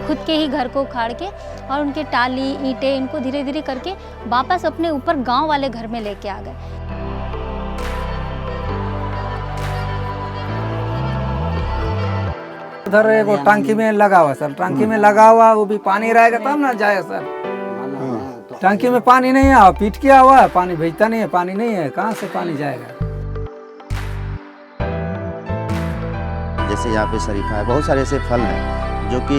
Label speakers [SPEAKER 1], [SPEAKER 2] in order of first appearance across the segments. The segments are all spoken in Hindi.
[SPEAKER 1] खुद के ही घर को उखाड़ के और उनके टाली ईंटें इनको धीरे धीरे करके वापस अपने ऊपर गांव वाले घर में लेके आ गए।
[SPEAKER 2] उधर एक वो टंकी में लगा हुआ सर, टंकी में लगा हुआ, वो भी पानी रहेगा तब ना जाए सर। टंकी में पानी नहीं है, पीट किया हुआ है, पानी भेजता नहीं है, पानी नहीं है, कहाँ से पानी जाएगा।
[SPEAKER 3] जैसे यहाँ पे शरीफा है, बहुत सारे ऐसे फल हैं जो कि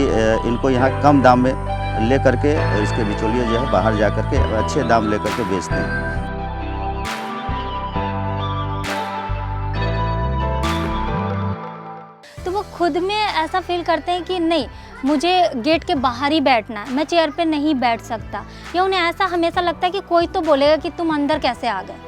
[SPEAKER 3] इनको यहाँ कम दाम में ले करके और इसके बिचौलिए जो है बाहर जा करके अच्छे दाम ले करके बेचते हैं।
[SPEAKER 1] तो वो खुद में ऐसा फील करते हैं कि नहीं, मुझे गेट के बाहर ही बैठना है, मैं चेयर पे नहीं बैठ सकता, या उन्हें ऐसा हमेशा लगता है कि कोई तो बोलेगा कि तुम अंदर कैसे आ गए।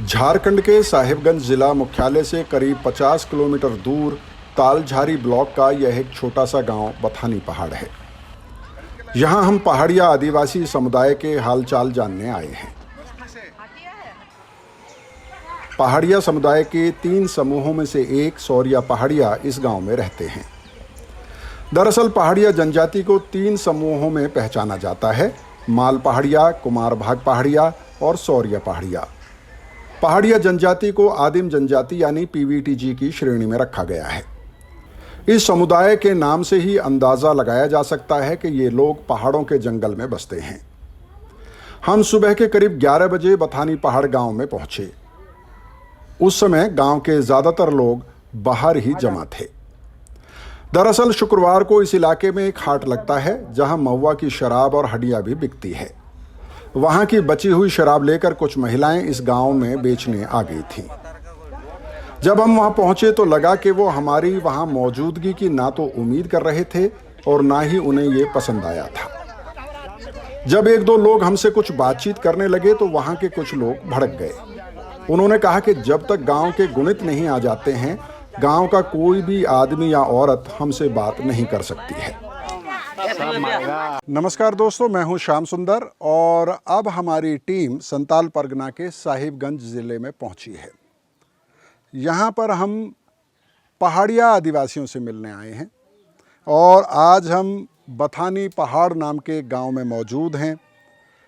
[SPEAKER 4] झारखंड के साहिबगंज जिला मुख्यालय से करीब 50 किलोमीटर दूर तालझारी ब्लॉक का यह एक छोटा सा गांव बथानी पहाड़ है। यहां हम पहाड़िया आदिवासी समुदाय के हालचाल जानने आए हैं। पहाड़िया समुदाय के 3 समूहों में से एक सौरिया पहाड़िया इस गांव में रहते हैं। दरअसल पहाड़िया जनजाति को 3 समूहों में पहचाना जाता है: माल पहाड़िया, कुमार भाग पहाड़िया और सौरिया पहाड़िया। पहाड़िया जनजाति को आदिम जनजाति यानी पीवीटीजी की श्रेणी में रखा गया है। इस समुदाय के नाम से ही अंदाजा लगाया जा सकता है कि ये लोग पहाड़ों के जंगल में बसते हैं। हम सुबह के करीब 11 बजे बथानी पहाड़ गांव में पहुंचे। उस समय गांव के ज्यादातर लोग बाहर ही जमा थे। दरअसल शुक्रवार को इस इलाके में एक हाट लगता है जहां महुआ की शराब और हड्डियां भी बिकती है। वहां की बची हुई शराब लेकर कुछ महिलाएं इस गांव में बेचने आ गई थीं। जब हम वहां पहुंचे तो लगा कि वो हमारी वहां मौजूदगी की ना तो उम्मीद कर रहे थे और ना ही उन्हें ये पसंद आया था। जब 1-2 लोग हमसे कुछ बातचीत करने लगे तो वहां के कुछ लोग भड़क गए। उन्होंने कहा कि जब तक गांव के गुणित नहीं आ जाते हैं, गांव का कोई भी आदमी या औरत हमसे बात नहीं कर सकती है। नमस्कार दोस्तों, मैं हूं श्याम सुंदर और अब हमारी टीम संताल परगना के साहिबगंज ज़िले में पहुंची है। यहां पर हम पहाड़िया आदिवासियों से मिलने आए हैं और आज हम बथानी पहाड़ नाम के गांव में मौजूद हैं।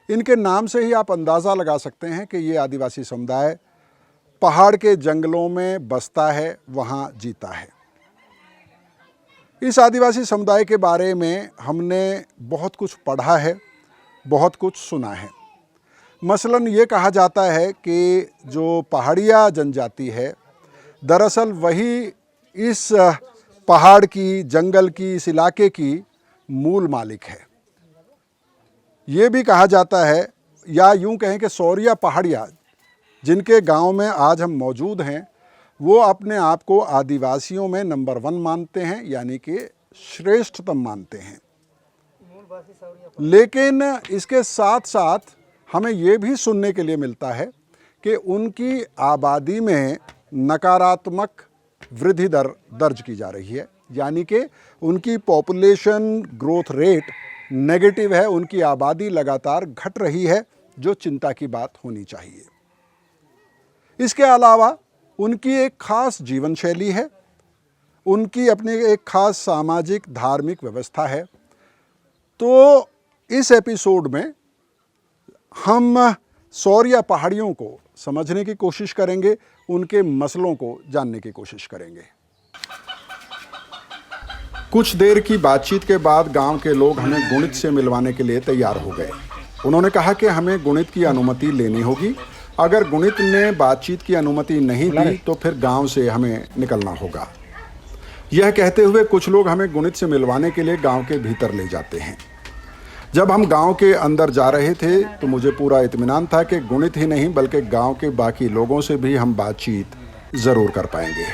[SPEAKER 4] इनके नाम से ही आप अंदाज़ा लगा सकते हैं कि ये आदिवासी समुदाय पहाड़ के जंगलों में बसता है, वहाँ जीता है। इस आदिवासी समुदाय के बारे में हमने बहुत कुछ पढ़ा है, बहुत कुछ सुना है। मसलन ये कहा जाता है कि जो पहाड़िया जनजाति है, दरअसल वही इस पहाड़ की, जंगल की, इस इलाके की मूल मालिक है। ये भी कहा जाता है, या यूं कहें कि सौरिया पहाड़िया जिनके गांव में आज हम मौजूद हैं, वो अपने आप को आदिवासियों में नंबर 1 मानते हैं, यानी कि श्रेष्ठतम मानते हैं। लेकिन इसके साथ साथ हमें ये भी सुनने के लिए मिलता है कि उनकी आबादी में नकारात्मक वृद्धि दर दर्ज की जा रही है, यानी कि उनकी पॉपुलेशन ग्रोथ रेट नेगेटिव है, उनकी आबादी लगातार घट रही है, जो चिंता की बात होनी चाहिए। इसके अलावा उनकी एक खास जीवन शैली है, उनकी अपनी एक खास सामाजिक धार्मिक व्यवस्था है। तो इस एपिसोड में हम सौरिया पहाड़ियों को समझने की कोशिश करेंगे, उनके मसलों को जानने की कोशिश करेंगे। कुछ देर की बातचीत के बाद गांव के लोग हमें गुणित से मिलवाने के लिए तैयार हो गए। उन्होंने कहा कि हमें गुणित की अनुमति लेनी होगी। अगर गुणित ने बातचीत की अनुमति नहीं दी तो फिर गांव से हमें निकलना होगा। यह कहते हुए कुछ लोग हमें गुणित से मिलवाने के लिए गांव के भीतर ले जाते हैं। जब हम गांव के अंदर जा रहे थे तो मुझे पूरा इत्मीनान था कि गुणित ही नहीं बल्कि गांव के बाकी लोगों से भी हम बातचीत ज़रूर कर पाएंगे।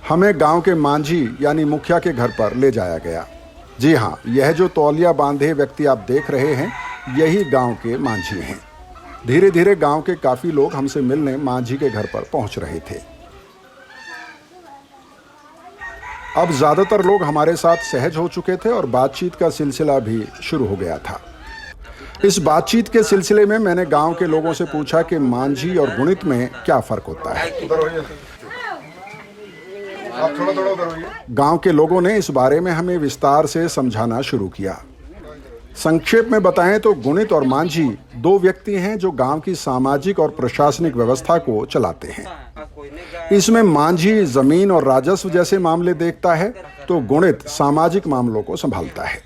[SPEAKER 4] हमें गांव के मांझी यानी मुखिया के घर पर ले जाया गया, जी हाँ, यह जो तौलिया बांधे व्यक्ति आप देख रहे हैं, यही गांव के मांझी हैं। धीरे धीरे गांव के काफी लोग हमसे मिलने मांझी के घर पर पहुंच रहे थे। अब ज्यादातर लोग हमारे साथ सहज हो चुके थे और बातचीत का सिलसिला भी शुरू हो गया था। इस बातचीत के सिलसिले में मैंने गांव के लोगों से पूछा कि मांझी और गुणित में क्या फर्क होता है। आप थोड़ा उधर होइए। गांव के लोगों ने इस बारे में हमें विस्तार से समझाना शुरू किया। संक्षेप में बताएं तो गुणित और मांझी दो व्यक्ति हैं जो गांव की सामाजिक और प्रशासनिक व्यवस्था को चलाते हैं। इसमें मांझी जमीन और राजस्व जैसे मामले देखता है तो गुणित सामाजिक मामलों को संभालता है।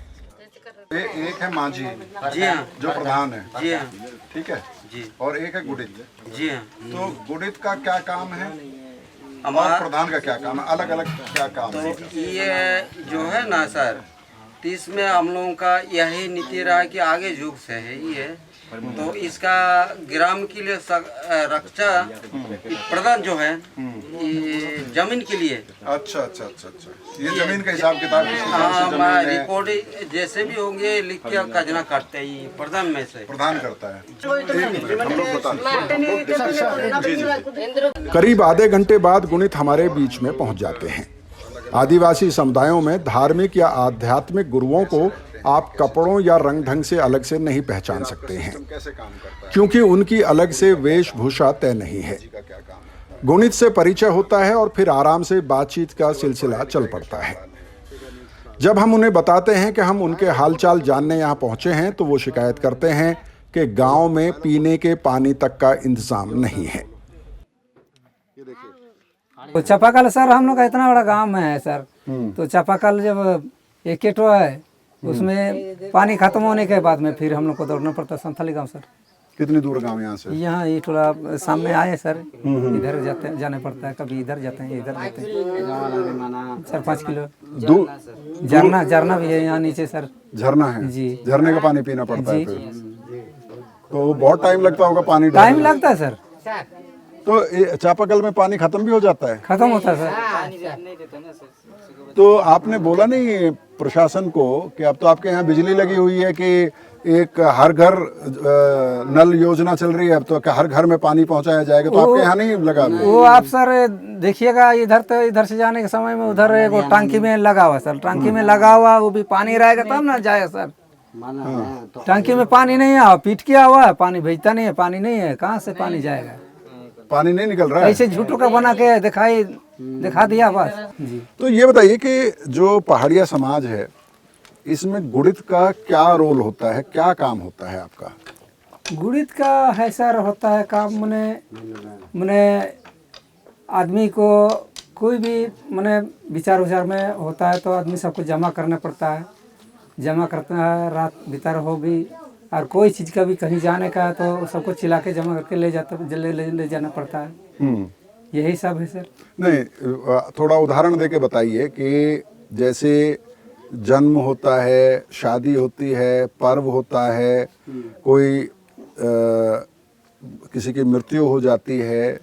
[SPEAKER 4] एक है मांझी
[SPEAKER 5] जी हाँ,
[SPEAKER 4] जो प्रधान है,
[SPEAKER 5] जी हाँ,
[SPEAKER 4] ठीक है
[SPEAKER 5] जी,
[SPEAKER 4] और एक है गुणित।
[SPEAKER 5] जी हाँ।
[SPEAKER 4] तो गुणित का क्या काम है और
[SPEAKER 5] हमारा
[SPEAKER 4] प्रधान का क्या काम है, अलग अलग क्या काम है?
[SPEAKER 5] तो ये जो है ना सर, तो इसमें हम लोगों का यही नीति रहा कि आगे युग से है ये, तो इसका ग्राम के लिए रक्षा प्रधान जो है ये जमीन के लिए।
[SPEAKER 4] अच्छा, ये जमीन का हिसाब किताब
[SPEAKER 5] हाँ, रिकॉर्ड जैसे भी होंगे लिख के खजना काटते ही प्रधान में से
[SPEAKER 4] प्रधान करता है। करीब आधे घंटे बाद गुणित हमारे बीच में पहुंच जाते हैं। आदिवासी समुदायों में धार्मिक या आध्यात्मिक गुरुओं को आप कपड़ों या रंग ढंग से अलग से नहीं पहचान सकते हैं, क्योंकि उनकी अलग से वेशभूषा तय नहीं है। गुणित से परिचय होता है और फिर आराम से बातचीत का सिलसिला चल पड़ता है। जब हम उन्हें बताते हैं कि हम उनके हालचाल जानने यहाँ पहुंचे हैं तो वो शिकायत करते हैं कि गांव में पीने के पानी तक का इंतजाम नहीं है।
[SPEAKER 2] तो चापाकल सर हम लोग का इतना बड़ा गांव में है सर, तो चापाकल जब एक केटो है उसमें पानी खत्म होने के बाद में फिर हम लोग को दौड़ना पड़ता है संथाली गांव सर।
[SPEAKER 4] कितनी दूर गांव यहाँ से?
[SPEAKER 2] यहाँ ये थोड़ा सामने आए सर, इधर जाने पड़ता है, कभी इधर जाते हैं इधर जाते हैं, 4-5 किलो दूर। झरना भी है यहाँ नीचे सर।
[SPEAKER 4] झरना है
[SPEAKER 2] जी,
[SPEAKER 4] झरने का पानी पीना पड़ता है फिर। तो बहुत टाइम लगता होगा पानी?
[SPEAKER 2] टाइम लगता है सर।
[SPEAKER 4] तो चापाकल में पानी खत्म भी हो जाता है?
[SPEAKER 2] खत्म होता है सर।
[SPEAKER 4] तो आपने बोला नहीं प्रशासन को कि अब तो आपके यहाँ बिजली लगी हुई है कि एक हर घर नल योजना चल रही है, अब तो हर घर में पानी पहुंचाया जाएगा, तो आपके यहाँ नहीं लगा?
[SPEAKER 2] वो आप सर देखिएगा इधर, तो इधर से जाने के समय में उधर एक टंकी में लगा हुआ सर, टंकी में लगा हुआ, वो भी पानी रहेगा तब ना जाएगा सर। टंकी में पानी नहीं है, पीट किया हुआ है, पानी भेजता नहीं है, पानी नहीं है, कहाँ से पानी जाएगा?
[SPEAKER 4] पानी नहीं निकल रहा है।
[SPEAKER 2] ऐसे झूठों का बना के दिखा दिया बस जी।
[SPEAKER 4] तो ये बताइए कि जो पहाड़िया समाज है इसमें गुणित का क्या रोल होता है, क्या काम होता है आपका?
[SPEAKER 2] गुणित का है सर होता है काम, मने आदमी को कोई भी मने विचार में होता है तो आदमी सबको जमा करना पड़ता है, जमा करता है, रात भीतर हो भी, और कोई चीज़ का भी कहीं जाने का है तो सबको चिल्ला के जमा करके ले जाना पड़ता है। यही सब है सर। नहीं,
[SPEAKER 4] थोड़ा उदाहरण देके बताइए कि जैसे जन्म होता है, शादी होती है, पर्व होता है, कोई किसी की मृत्यु हो जाती है,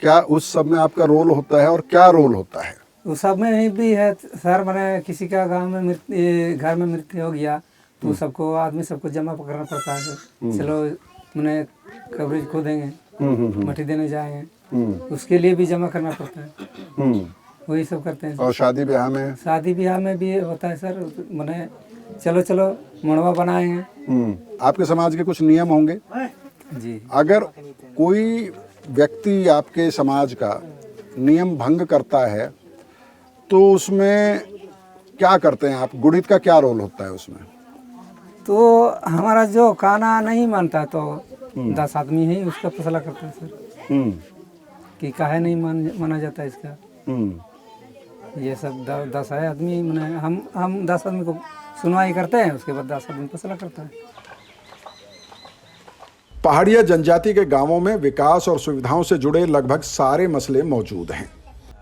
[SPEAKER 4] क्या उस सब में आपका रोल होता है और क्या रोल होता है?
[SPEAKER 2] उस सब में भी है सर, मैंने किसी का गांव में घर में मृत्यु हो गया तो सबको आदमी सबको जमा करना पड़ता है सर। चलो मैंने कवरेज खो देंगे, मट्टी देने जाएंगे, उसके लिए भी जमा करना पड़ता है, वही सब करते हैं।
[SPEAKER 4] और शादी ब्याह में? शादी
[SPEAKER 2] ब्याह में भी होता है सर, मैंने चलो मड़वा बनाएंगे।
[SPEAKER 4] आपके समाज के कुछ नियम होंगे
[SPEAKER 2] जी।
[SPEAKER 4] अगर कोई व्यक्ति आपके समाज का नियम भंग करता है तो उसमें क्या करते हैं आप? गुणित का क्या रोल होता है उसमें?
[SPEAKER 2] तो हमारा जो खाना नहीं मानता तो 10 आदमी ही उसका फैसला करते हैं सर कि काहे नहीं माना जाता इसका। ये सब 10 आदमी मैंने हम 10 आदमी को सुनवाई करते हैं, उसके बाद 10 आदमी फैसला करता है।
[SPEAKER 4] पहाड़िया जनजाति के गांवों में विकास और सुविधाओं से जुड़े लगभग सारे मसले मौजूद हैं।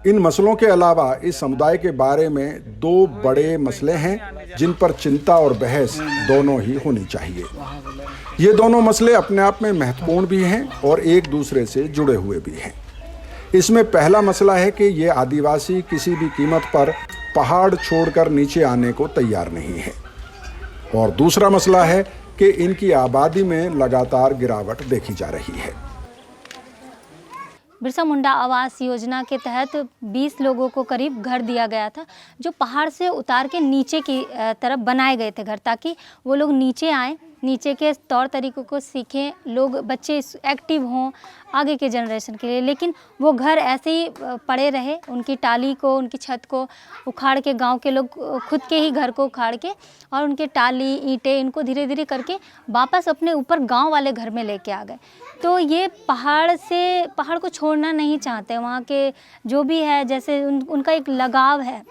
[SPEAKER 4] इन मसलों के अलावा इस समुदाय के बारे में 2 बड़े मसले हैं जिन पर चिंता और बहस दोनों ही होनी चाहिए। ये दोनों मसले अपने आप में महत्वपूर्ण भी हैं और एक दूसरे से जुड़े हुए भी हैं। इसमें पहला मसला है कि ये आदिवासी किसी भी कीमत पर पहाड़ छोड़कर नीचे आने को तैयार नहीं है। और दूसरा मसला है कि इनकी आबादी में लगातार गिरावट देखी जा रही है।
[SPEAKER 1] बिरसा मुंडा आवास योजना के तहत 20 लोगों को करीब घर दिया गया था, जो पहाड़ से उतार के नीचे की तरफ बनाए गए थे घर, ताकि वो लोग नीचे आएँ, नीचे के तौर तरीक़ों को सीखें, लोग बच्चे एक्टिव हों आगे के जनरेशन के लिए। लेकिन वो घर ऐसे ही पड़े रहे, उनकी टाली को, उनकी छत को उखाड़ के, गांव के लोग खुद के ही घर को उखाड़ के और उनके टाली ईंटें इनको धीरे धीरे करके वापस अपने ऊपर गांव वाले घर में लेके आ गए। तो ये पहाड़ को छोड़ना नहीं चाहते, वहाँ के जो भी है, जैसे उनका एक लगाव है।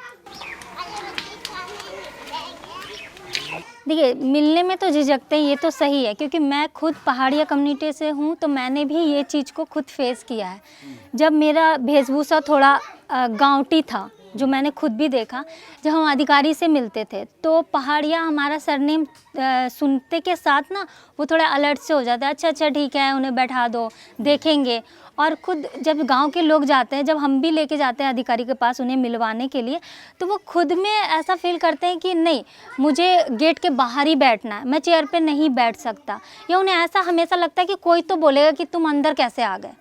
[SPEAKER 1] देखिए, मिलने में तो झिझकते हैं, ये तो सही है, क्योंकि मैं खुद पहाड़िया कम्युनिटी से हूँ, तो मैंने भी ये चीज़ को खुद फेस किया है। जब मेरा वेशभूषा थोड़ा गाँवटी था, जो मैंने खुद भी देखा, जब हम अधिकारी से मिलते थे तो पहाड़िया हमारा सरनेम सुनते के साथ ना वो थोड़ा अलर्ट से हो जाता है, अच्छा ठीक है, उन्हें बैठा दो, देखेंगे। और खुद जब गांव के लोग जाते हैं, जब हम भी लेके जाते हैं अधिकारी के पास उन्हें मिलवाने के लिए, तो वो खुद में ऐसा फील करते हैं कि नहीं, मुझे गेट के बाहर ही बैठना है, मैं चेयर पे नहीं बैठ सकता। या उन्हें ऐसा हमेशा लगता है कि कोई तो बोलेगा कि तुम अंदर कैसे आ गए।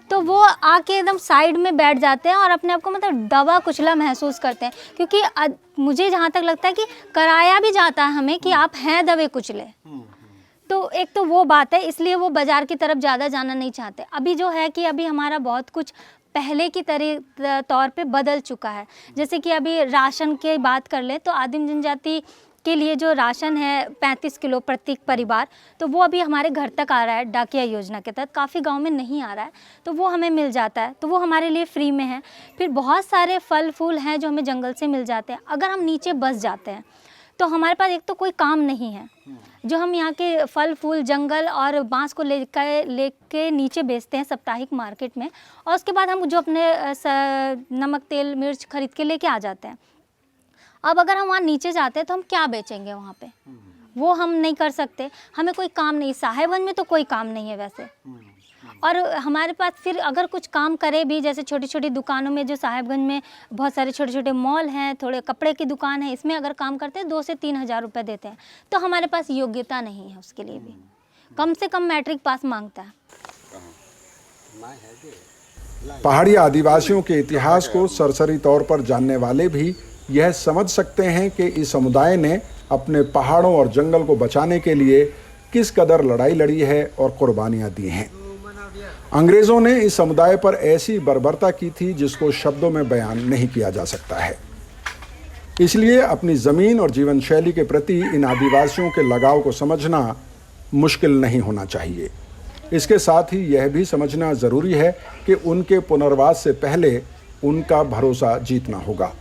[SPEAKER 1] तो वो आके एकदम साइड में बैठ जाते हैं और अपने आप को मतलब दबा कुचला महसूस करते हैं, क्योंकि मुझे जहाँ तक लगता है कि कराया भी जाता है हमें कि आप हैं दबे कुचले। तो एक तो वो बात है, इसलिए वो बाज़ार की तरफ ज़्यादा जाना नहीं चाहते। अभी जो है कि अभी हमारा बहुत कुछ पहले की तौर पे बदल चुका है। जैसे कि अभी राशन की बात कर ले तो आदिम जनजाति के लिए जो राशन है 35 किलो प्रत्येक परिवार, तो वो अभी हमारे घर तक आ रहा है डाकिया योजना के तहत। काफ़ी गांव में नहीं आ रहा है, तो वो हमें मिल जाता है, तो वो हमारे लिए फ्री में है। फिर बहुत सारे फल फूल हैं जो हमें जंगल से मिल जाते हैं। अगर हम नीचे बस जाते हैं तो हमारे पास एक तो कोई काम नहीं है, जो हम यहाँ के फल फूल जंगल और बांस को लेके नीचे बेचते हैं साप्ताहिक मार्केट में, और उसके बाद हम जो अपने नमक तेल मिर्च खरीद के लेके आ जाते हैं। अब अगर हम वहाँ नीचे जाते हैं तो हम क्या बेचेंगे वहाँ पे, वो हम नहीं कर सकते। हमें कोई काम नहीं, साहेबगंज में तो कोई काम नहीं है वैसे। और हमारे पास फिर अगर कुछ काम करे भी, जैसे छोटी छोटी दुकानों में, जो साहेबगंज में बहुत सारे छोटे छोटे मॉल हैं, थोड़े कपड़े की दुकान है, इसमें अगर काम करते हैं 2 से 3 हज़ार रुपये देते हैं, तो हमारे पास योग्यता नहीं है उसके लिए भी। कम से कम मैट्रिक पास मांगता है।
[SPEAKER 4] पहाड़ी आदिवासियों के इतिहास को सरसरी तौर पर जानने वाले भी यह समझ सकते हैं कि इस समुदाय ने अपने पहाड़ों और जंगल को बचाने के लिए किस कदर लड़ाई लड़ी है और कुर्बानियां दी हैं। अंग्रेजों ने इस समुदाय पर ऐसी बर्बरता की थी जिसको शब्दों में बयान नहीं किया जा सकता है। इसलिए अपनी जमीन और जीवन शैली के प्रति इन आदिवासियों के लगाव को समझना मुश्किल नहीं होना चाहिए। इसके साथ ही यह भी समझना जरूरी है कि उनके पुनर्वास से पहले उनका भरोसा जीतना होगा।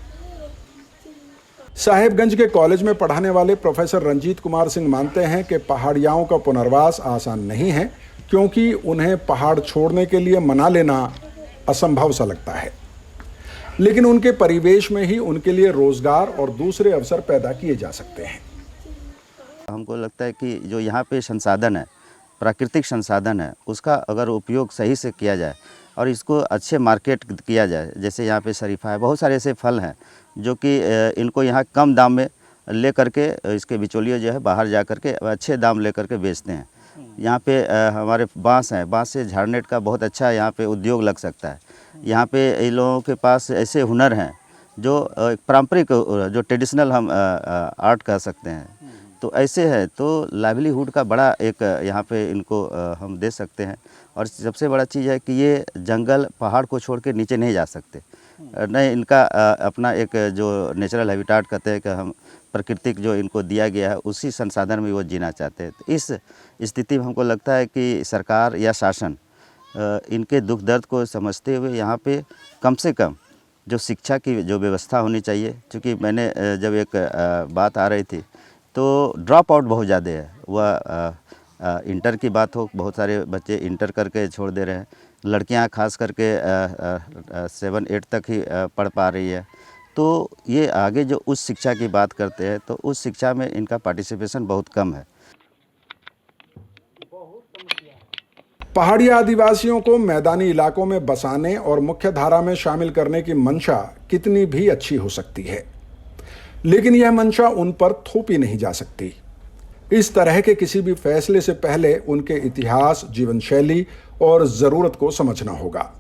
[SPEAKER 4] साहेबगंज के कॉलेज में पढ़ाने वाले प्रोफेसर रंजीत कुमार सिंह मानते हैं कि पहाड़ियाओं का पुनर्वास आसान नहीं है, क्योंकि उन्हें पहाड़ छोड़ने के लिए मना लेना असंभव सा लगता है, लेकिन उनके परिवेश में ही उनके लिए रोजगार और दूसरे अवसर पैदा किए जा सकते हैं।
[SPEAKER 3] हमको लगता है कि जो यहाँ पे संसाधन है, प्राकृतिक संसाधन है, उसका अगर उपयोग सही से किया जाए और इसको अच्छे मार्केट किया जाए, जैसे यहाँ पे शरीफा है, बहुत सारे ऐसे फल हैं जो कि इनको यहाँ कम दाम में ले करके इसके बिचौलिए जो है बाहर जा करके अच्छे दाम ले करके बेचते हैं। यहाँ पे हमारे बांस हैं, बांस से झाड़नेट का बहुत अच्छा यहाँ पे उद्योग लग सकता है। यहाँ पे इन लोगों के पास ऐसे हुनर हैं जो पारंपरिक, जो ट्रेडिशनल हम आर्ट कह सकते हैं, तो ऐसे है, तो लाइवलीहुड का बड़ा एक यहाँ पे इनको हम दे सकते हैं। और सबसे बड़ा चीज़ है कि ये जंगल पहाड़ को छोड़ के नीचे नहीं जा सकते, नहीं, इनका अपना एक जो नेचुरल हैबिटेट कहते हैं कि हम प्राकृतिक जो इनको दिया गया है उसी संसाधन में वो जीना चाहते हैं। तो इस स्थिति में हमको लगता है कि सरकार या शासन इनके दुख दर्द को समझते हुए यहाँ पे कम से कम जो शिक्षा की जो व्यवस्था होनी चाहिए, क्योंकि मैंने जब एक बात आ रही थी तो ड्रॉप आउट बहुत ज़्यादा है। वह इंटर की बात हो, बहुत सारे बच्चे इंटर करके छोड़ दे रहे हैं, लड़कियां खास करके 7-8 तक ही पढ़ पा रही है। तो ये आगे जो उच्च शिक्षा की बात करते हैं तो उस शिक्षा में इनका पार्टिसिपेशन बहुत कम है।
[SPEAKER 4] पहाड़ी आदिवासियों को मैदानी इलाकों में बसाने और मुख्य धारा में शामिल करने की मंशा कितनी भी अच्छी हो सकती है, लेकिन यह मंशा उन पर थोपी नहीं जा सकती। इस तरह के किसी भी फैसले से पहले उनके इतिहास, जीवन शैली और ज़रूरत को समझना होगा।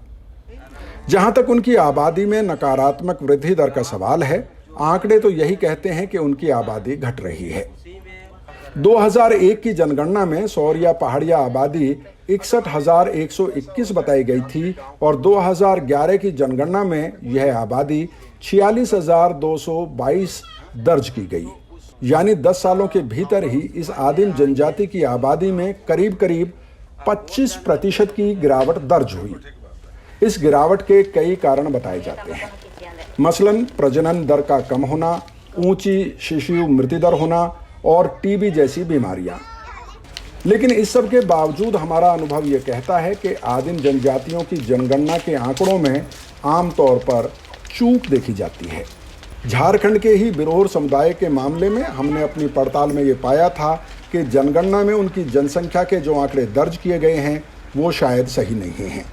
[SPEAKER 4] जहां तक उनकी आबादी में नकारात्मक वृद्धि दर का सवाल है, आंकड़े तो यही कहते हैं कि उनकी आबादी घट रही है। 2001 की जनगणना में सौरिया पहाड़िया आबादी 61,121 बताई गई थी और 2011 की जनगणना में यह आबादी 46,222 दर्ज की गई। यानी 10 सालों के भीतर ही इस आदिम जनजाति की आबादी में करीब करीब 25% की गिरावट दर्ज हुई। इस गिरावट के कई कारण बताए जाते हैं, मसलन प्रजनन दर का कम होना, ऊंची शिशु मृत्यु दर होना और टीबी जैसी बीमारियां। लेकिन इस सब के बावजूद हमारा अनुभव यह कहता है कि आदिम जनजातियों की जनगणना के आंकड़ों में आमतौर पर चूक देखी जाती है। झारखंड के ही बिरोर समुदाय के मामले में हमने अपनी पड़ताल में ये पाया था कि जनगणना में उनकी जनसंख्या के जो आंकड़े दर्ज किए गए हैं वो शायद सही नहीं हैं।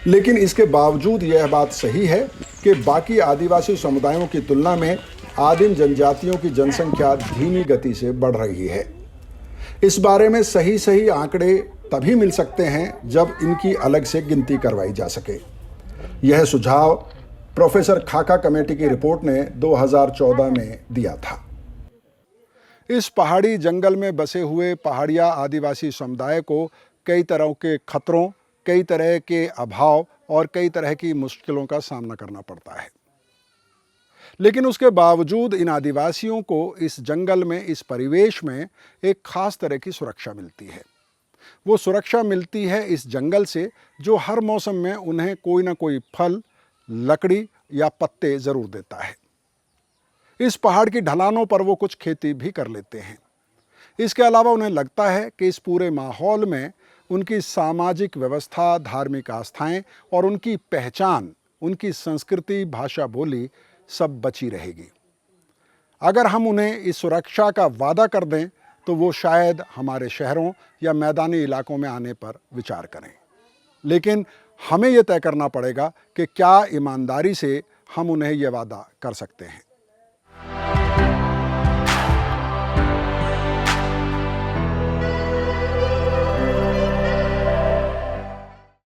[SPEAKER 4] लेकिन इसके बावजूद यह बात सही है कि बाकी आदिवासी समुदायों की तुलना में आदिम जनजातियों की जनसंख्या धीमी गति से बढ़ रही है। इस बारे में सही आंकड़े तभी मिल सकते हैं जब इनकी अलग से गिनती करवाई जा सके। यह सुझाव प्रोफेसर खाका कमेटी की रिपोर्ट ने 2014 में दिया था। इस पहाड़ी जंगल में बसे हुए पहाड़िया आदिवासी समुदाय को कई तरह के खतरों, कई तरह के अभाव और कई तरह की मुश्किलों का सामना करना पड़ता है। लेकिन उसके बावजूद इन आदिवासियों को इस जंगल में, इस परिवेश में एक खास तरह की सुरक्षा मिलती है। वो सुरक्षा मिलती है इस जंगल से जो हर मौसम में उन्हें कोई ना कोई फल, लकड़ी या पत्ते ज़रूर देता है। इस पहाड़ की ढलानों पर वो कुछ खेती भी कर लेते हैं। इसके अलावा उन्हें लगता है कि इस पूरे माहौल में उनकी सामाजिक व्यवस्था, धार्मिक आस्थाएं और उनकी पहचान, उनकी संस्कृति, भाषा, बोली सब बची रहेगी। अगर हम उन्हें इस सुरक्षा का वादा कर दें तो वो शायद हमारे शहरों या मैदानी इलाकों में आने पर विचार करें। लेकिन हमें यह तय करना पड़ेगा कि क्या ईमानदारी से हम उन्हें यह वादा कर सकते हैं।